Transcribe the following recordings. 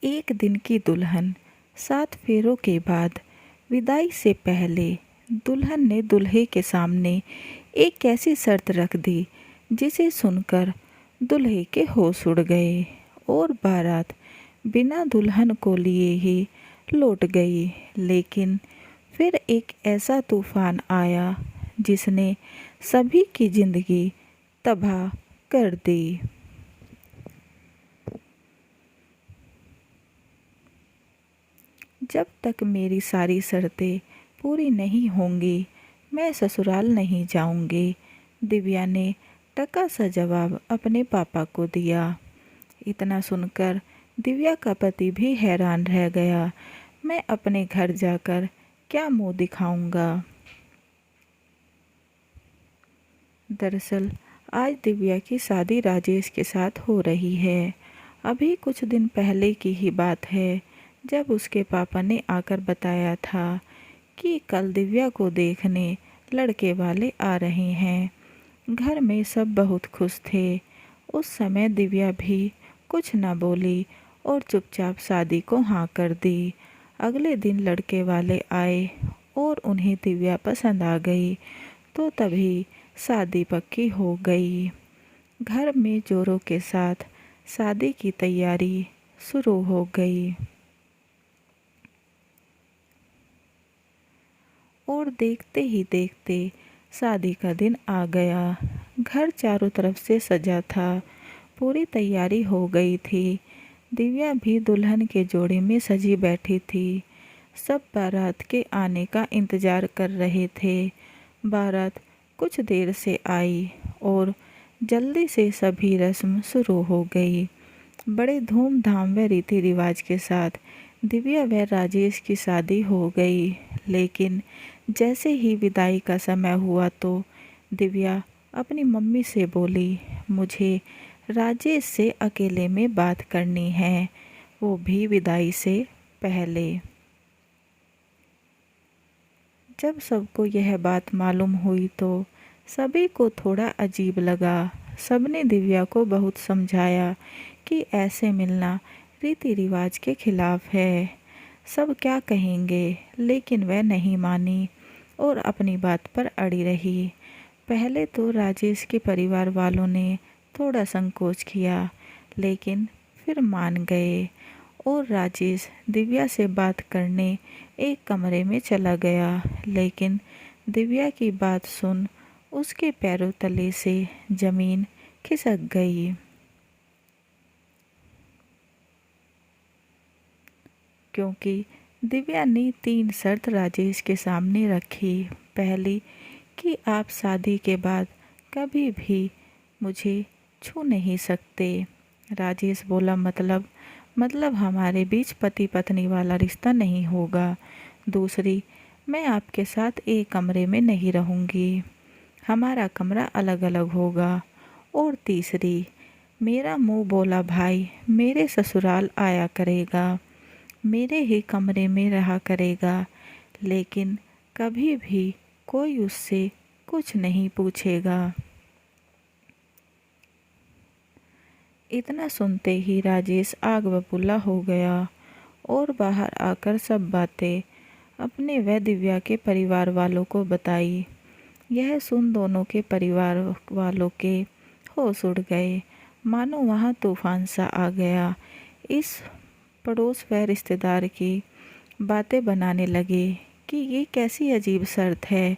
एक दिन की दुल्हन। 7 फेरों के बाद विदाई से पहले दुल्हन ने दूल्हे के सामने एक ऐसी शर्त रख दी जिसे सुनकर दूल्हे के होश उड़ गए और बारात बिना दुल्हन को लिए ही लौट गई। लेकिन फिर एक ऐसा तूफान आया जिसने सभी की जिंदगी तबाह कर दी। जब तक मेरी सारी शर्तें पूरी नहीं होंगी मैं ससुराल नहीं जाऊंगी, दिव्या ने टका सा जवाब अपने पापा को दिया। इतना सुनकर दिव्या का पति भी हैरान रह गया। मैं अपने घर जाकर क्या मुंह दिखाऊंगा। दरअसल आज दिव्या की शादी राजेश के साथ हो रही है। अभी कुछ दिन पहले की ही बात है जब उसके पापा ने आकर बताया था कि कल दिव्या को देखने लड़के वाले आ रहे हैं। घर में सब बहुत खुश थे। उस समय दिव्या भी कुछ न बोली और चुपचाप शादी को हाँ कर दी। अगले दिन लड़के वाले आए और उन्हें दिव्या पसंद आ गई तो तभी शादी पक्की हो गई। घर में जोरों के साथ शादी की तैयारी शुरू हो गई और देखते ही देखते शादी का दिन आ गया। घर चारों तरफ से सजा था, पूरी तैयारी हो गई थी। दिव्या भी दुल्हन के जोड़े में सजी बैठी थी। सब बारात के आने का इंतजार कर रहे थे। बारात कुछ देर से आई और जल्दी से सभी रस्म शुरू हो गई। बड़े धूमधाम व रीति रिवाज के साथ दिव्या व राजेश की शादी हो गई। लेकिन जैसे ही विदाई का समय हुआ तो दिव्या अपनी मम्मी से बोली, मुझे राजेश से अकेले में बात करनी है, वो भी विदाई से पहले। जब सबको यह बात मालूम हुई तो सभी को थोड़ा अजीब लगा। सबने दिव्या को बहुत समझाया कि ऐसे मिलना रीति रिवाज के खिलाफ है, सब क्या कहेंगे, लेकिन वह नहीं मानी और अपनी बात पर अड़ी रही। पहले तो राजेश के परिवार वालों ने थोड़ा संकोच किया लेकिन फिर मान गए और राजेश दिव्या से बात करने एक कमरे में चला गया। लेकिन दिव्या की बात सुन उसके पैरों तले से जमीन खिसक गई। क्योंकि दिव्या ने 3 शर्त राजेश के सामने रखी। पहली कि आप शादी के बाद कभी भी मुझे छू नहीं सकते। राजेश बोला, मतलब हमारे बीच पति पत्नी वाला रिश्ता नहीं होगा। दूसरी, मैं आपके साथ एक कमरे में नहीं रहूँगी, हमारा कमरा अलग अलग होगा। और तीसरी, मेरा मुंह बोला भाई मेरे ससुराल आया करेगा, मेरे ही कमरे में रहा करेगा, लेकिन कभी भी कोई उससे कुछ नहीं पूछेगा। इतना सुनते ही राजेश आग बबूला हो गया और बाहर आकर सब बातें अपने व दिव्या के परिवार वालों को बताई। यह सुन दोनों के परिवार वालों के होश उड़ गए, मानो वहाँ तूफान सा आ गया। इस पड़ोस व रिश्तेदार की बातें बनाने लगे कि ये कैसी अजीब शर्त है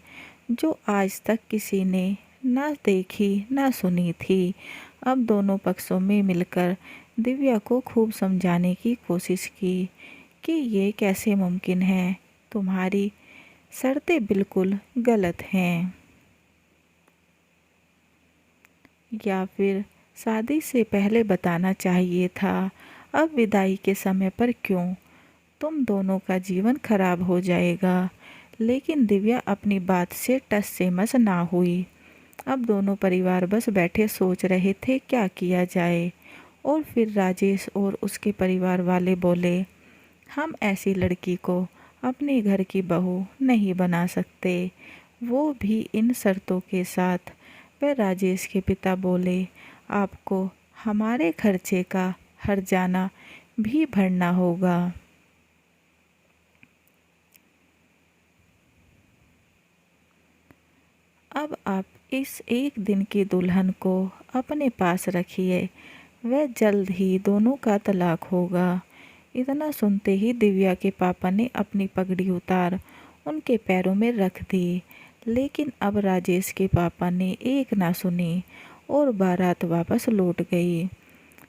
जो आज तक किसी ने ना देखी ना सुनी थी। अब दोनों पक्षों में मिलकर दिव्या को खूब समझाने की कोशिश की कि ये कैसे मुमकिन है, तुम्हारी शर्तें बिल्कुल गलत हैं। या फिर शादी से पहले बताना चाहिए था, अब विदाई के समय पर क्यों, तुम दोनों का जीवन खराब हो जाएगा। लेकिन दिव्या अपनी बात से टस से मस ना हुई। अब दोनों परिवार बस बैठे सोच रहे थे क्या किया जाए। और फिर राजेश और उसके परिवार वाले बोले, हम ऐसी लड़की को अपने घर की बहू नहीं बना सकते, वो भी इन शर्तों के साथ। वह राजेश के पिता बोले, आपको हमारे खर्चे का हर्जाना भी भरना होगा। अब आप इस एक दिन की दुल्हन को अपने पास रखिए, वह जल्द ही दोनों का तलाक होगा। इतना सुनते ही दिव्या के पापा ने अपनी पगड़ी उतार उनके पैरों में रख दी। लेकिन अब राजेश के पापा ने एक ना सुनी और बारात वापस लौट गई।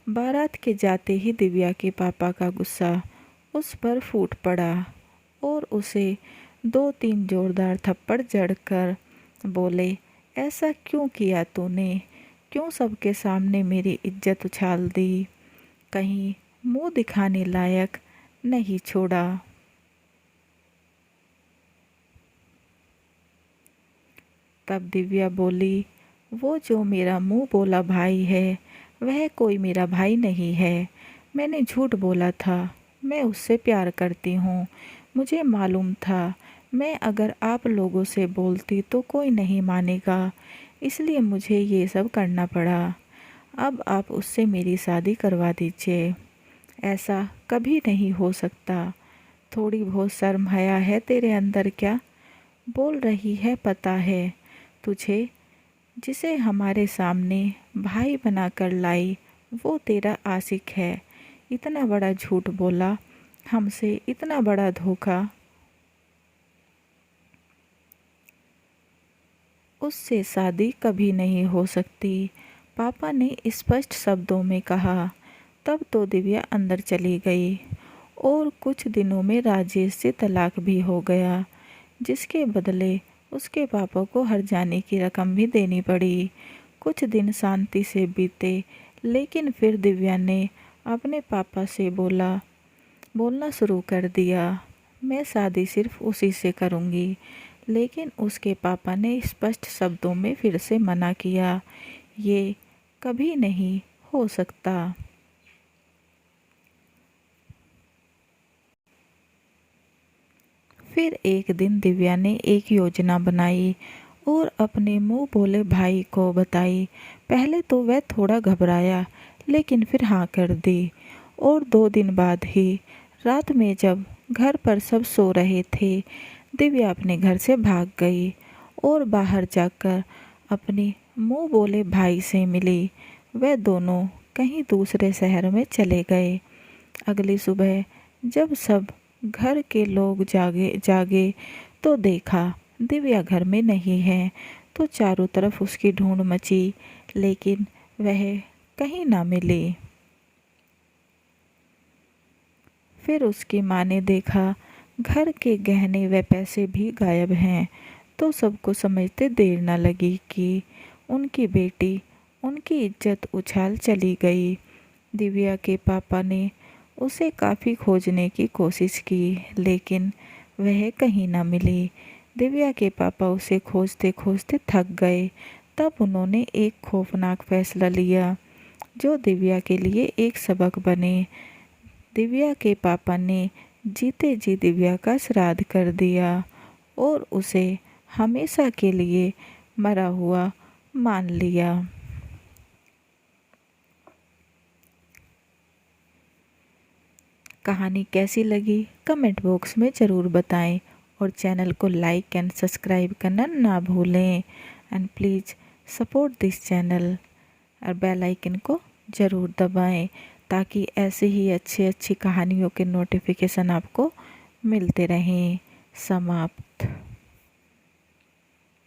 बारात के जाते ही दिव्या के पापा का गुस्सा उस पर फूट पड़ा और उसे 2-3 जोरदार थप्पड़ जड़कर बोले, ऐसा क्यों किया तूने? क्यों सबके सामने मेरी इज्जत उछाल दी? कहीं मुंह दिखाने लायक नहीं छोड़ा। तब दिव्या बोली, वो जो मेरा मुंह बोला भाई है, वह कोई मेरा भाई नहीं है। मैंने झूठ बोला था। मैं उससे प्यार करती हूँ। मुझे मालूम था मैं अगर आप लोगों से बोलती तो कोई नहीं मानेगा, इसलिए मुझे ये सब करना पड़ा। अब आप उससे मेरी शादी करवा दीजिए। ऐसा कभी नहीं हो सकता। थोड़ी बहुत शर्म हया है तेरे अंदर क्या? बोल रही है पता है तुझे। जिसे हमारे सामने भाई बनाकर लाई वो तेरा आशिक है। इतना बड़ा झूठ बोला हमसे, इतना बड़ा धोखा। उससे शादी कभी नहीं हो सकती, पापा ने स्पष्ट शब्दों में कहा। तब तो दिव्या अंदर चली गई और कुछ दिनों में राजेश से तलाक भी हो गया, जिसके बदले उसके पापा को हर जाने की रकम भी देनी पड़ी। कुछ दिन शांति से बीते, लेकिन फिर दिव्या ने अपने पापा से बोलना शुरू कर दिया, मैं शादी सिर्फ उसी से करूँगी। लेकिन उसके पापा ने स्पष्ट शब्दों में फिर से मना किया, ये कभी नहीं हो सकता। फिर एक दिन दिव्या ने एक योजना बनाई और अपने मुंह बोले भाई को बताई। पहले तो वह थोड़ा घबराया, लेकिन फिर हाँ कर दी। और 2 दिन बाद ही रात में जब घर पर सब सो रहे थे, दिव्या अपने घर से भाग गई और बाहर जाकर अपने मुंह बोले भाई से मिली। वह दोनों कहीं दूसरे शहर में चले गए। अगली सुबह जब सब घर के लोग जागे तो देखा दिव्या घर में नहीं है। तो चारों तरफ उसकी ढूंढ मची, लेकिन वह कहीं ना मिली। फिर उसकी माँ ने देखा घर के गहने व पैसे भी गायब हैं। तो सबको समझते देर न लगी कि उनकी बेटी उनकी इज्जत उछाल चली गई। दिव्या के पापा ने उसे काफ़ी खोजने की कोशिश की, लेकिन वह कहीं ना मिली। दिव्या के पापा उसे खोजते खोजते थक गए। तब उन्होंने एक खौफनाक फैसला लिया, जो दिव्या के लिए एक सबक बने। दिव्या के पापा ने जीते जी दिव्या का श्राद्ध कर दिया और उसे हमेशा के लिए मरा हुआ मान लिया। कहानी कैसी लगी कमेंट बॉक्स में ज़रूर बताएं और चैनल को लाइक एंड सब्सक्राइब करना ना भूलें। And please support this channel और बेल आइकन को ज़रूर दबाएं, ताकि ऐसे ही अच्छी अच्छी कहानियों के नोटिफिकेशन आपको मिलते रहें। समाप्त।